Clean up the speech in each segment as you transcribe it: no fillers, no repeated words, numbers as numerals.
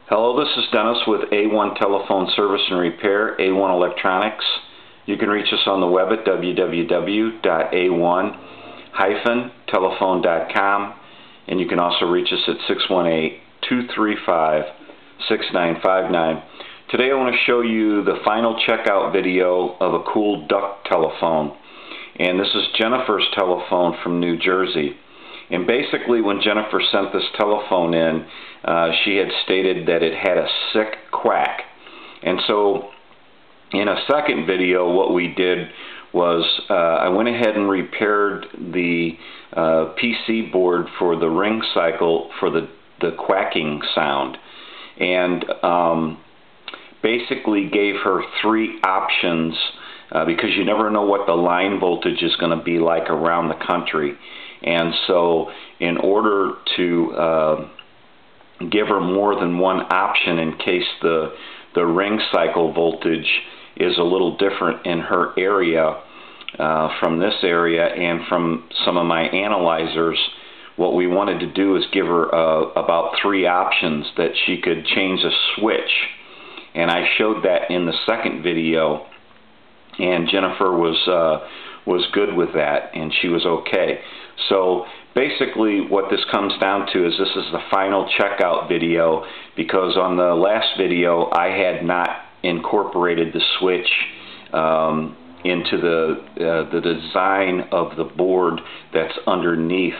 Hello, this is Dennis with A1 Telephone Service and Repair, A1 Electronics. You can reach us on the web at www.a1-telephone.com, and you can also reach us at 618-235-6959. Today I want to show you the final checkout video of a cool duck telephone. And this is Jennifer's telephone from New Jersey. And basically, when Jennifer sent this telephone in, she had stated that it had a sick quack. And so, in a second video, what we did was I went ahead and repaired the PC board for the ring cycle for the quacking sound. And basically gave her three options because you never know what the line voltage is going to be like around the country. And so in order to give her more than one option in case the ring cycle voltage is a little different in her area from this area and from some of my analyzers, what we wanted to do is give her about three options that she could change a switch. And I showed that in the second video, and Jennifer was good with that, and she was okay. So basically what this comes down to is this is the final checkout video, because on the last video I had not incorporated the switch into the design of the board that's underneath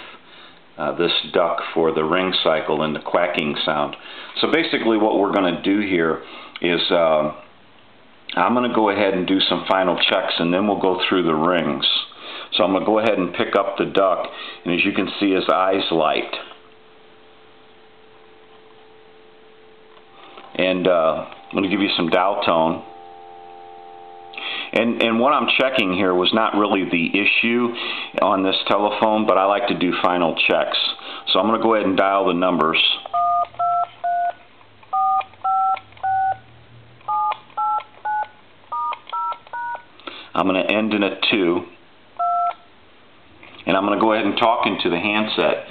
this duck for the ring cycle and the quacking sound. So basically what we're going to do here is I'm going to go ahead and do some final checks, and then we'll go through the rings. So I'm going to go ahead and pick up the duck, and as you can see, his eyes light. And I'm going to give you some dial tone. And what I'm checking here was not really the issue on this telephone, but I like to do final checks. So I'm going to go ahead and dial the numbers. I'm going to end in a 2. And I'm going to go ahead and talk into the handset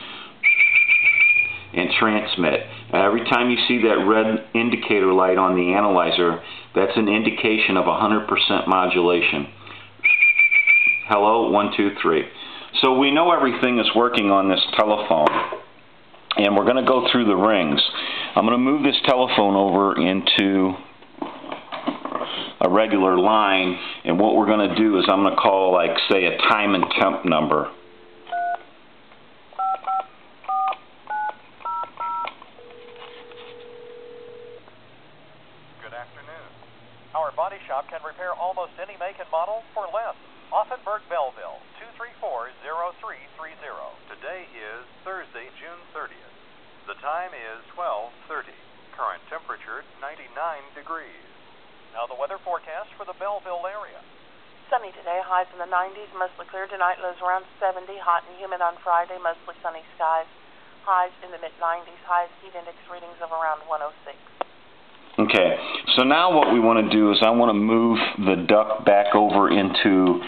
and transmit. Every time you see that red indicator light on the analyzer, that's an indication of 100% modulation. Hello, 1, 2, 3. So we know everything is working on this telephone, and we're going to go through the rings. I'm going to move this telephone over into a regular line, and what we're going to do is I'm going to call, like, say, a time and temp number. Good afternoon. Our body shop can repair almost any make and model for less. Offenburg, Belleville, 234-0330. Today is Thursday, June 30th. The time is 12:30. Current temperature 99 degrees. Now the weather forecast for the Belleville area. Sunny today, highs in the 90s, mostly clear tonight, lows around 70, hot and humid on Friday, mostly sunny skies, highs in the mid-90s, highest heat index readings of around 106. Okay, so now what we want to do is I want to move the duck back over into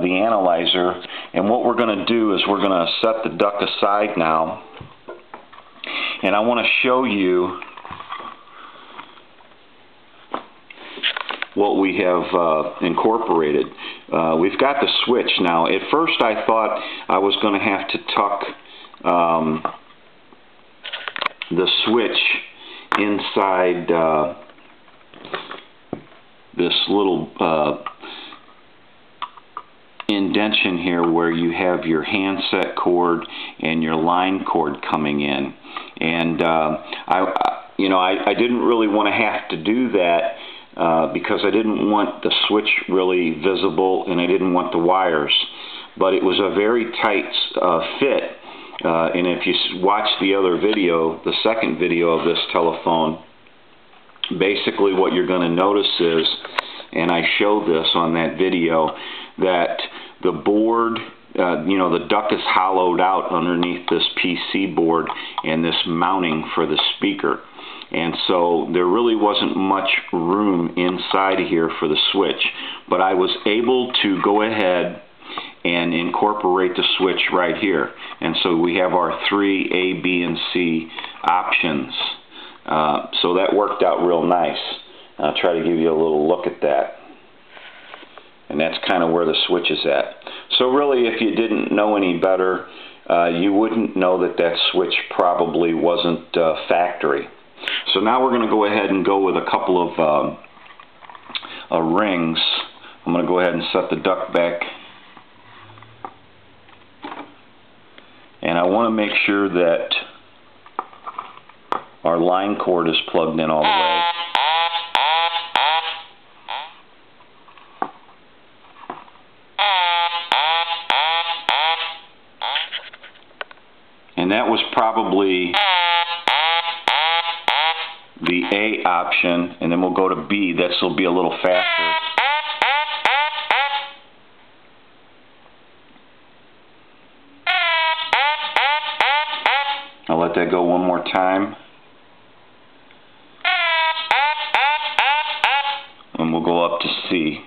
the analyzer, and what we're going to do is we're going to set the duck aside now, and I want to show you what we have incorporated. We've got the switch now. At first I thought I was going to have to tuck the switch inside this little indentation here where you have your handset cord and your line cord coming in. And I didn't really want to have to do that because I didn't want the switch really visible, and I didn't want the wires. But it was a very tight fit, and if you watch the other video, the second video of this telephone, basically what you're going to notice is, and I showed this on that video, that the board, the duck is hollowed out underneath this PC board and this mounting for the speaker. And so there really wasn't much room inside here for the switch, but I was able to go ahead and incorporate the switch right here. And so we have our three A, B, and C options So that worked out real nice. I'll try to give you a little look at that. And that's kind of where the switch is at. So really, if you didn't know any better, you wouldn't know that that switch probably wasn't factory. So now we're going to go ahead and go with a couple of rings. I'm going to go ahead and set the duct back. And I want to make sure that our line cord is plugged in all the way. And that was probably the A option, and then we'll go to B. This will be a little faster. I'll let that go one more time. And we'll go up to C.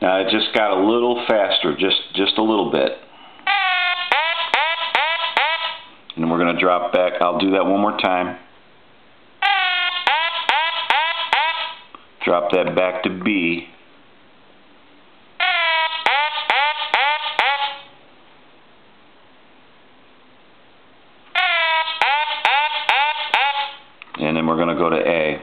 Now it just got a little faster, just a little bit. And we're going to drop back. I'll do that one more time. Drop that back to B. And then we're going to go to A.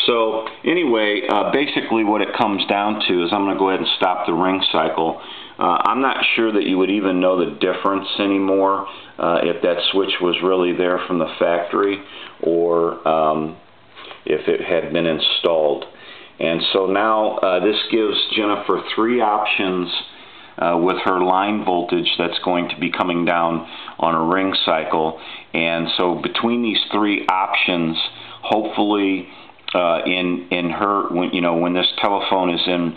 So anyway, basically what it comes down to is I'm going to go ahead and stop the ring cycle. I'm not sure that you would even know the difference anymore if that switch was really there from the factory or if it had been installed. And so now this gives Jennifer 3 options with her line voltage that's going to be coming down on a ring cycle. And so between these 3 options, hopefully in her, when this telephone is in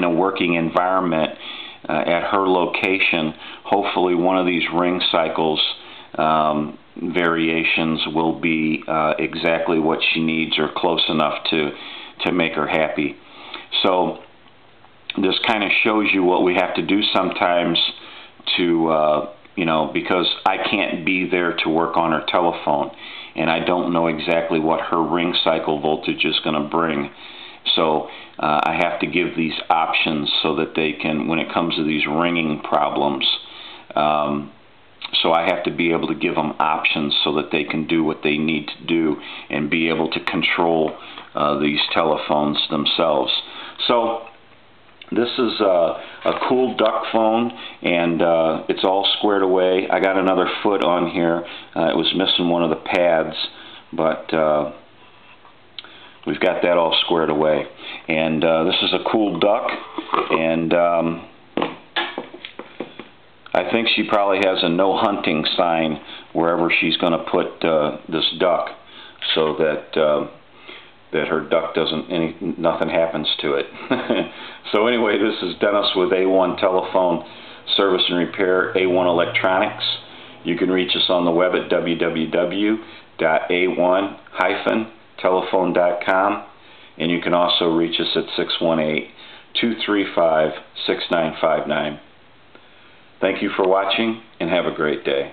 a working environment at her location, hopefully one of these ring cycles variations will be exactly what she needs or close enough to make her happy. So this kind of shows you what we have to do sometimes to because I can't be there to work on her telephone, and I don't know exactly what her ring cycle voltage is going to bring. So I have to give these options so that they can, when it comes to these ringing problems, so I have to be able to give them options so that they can do what they need to do and be able to control these telephones themselves. So this is a cool duct phone, and it's all squared away. I got another foot on here. It was missing one of the pads, but we've got that all squared away. And this is a cool duck, and I think she probably has a no hunting sign wherever she's going to put this duck, so that that her duck nothing happens to it. So anyway, this is Dennis with A1 Telephone Service and Repair, A1 Electronics. You can reach us on the web at www.a1-telephone.com, and you can also reach us at 618-235-6959. Thank you for watching, and have a great day.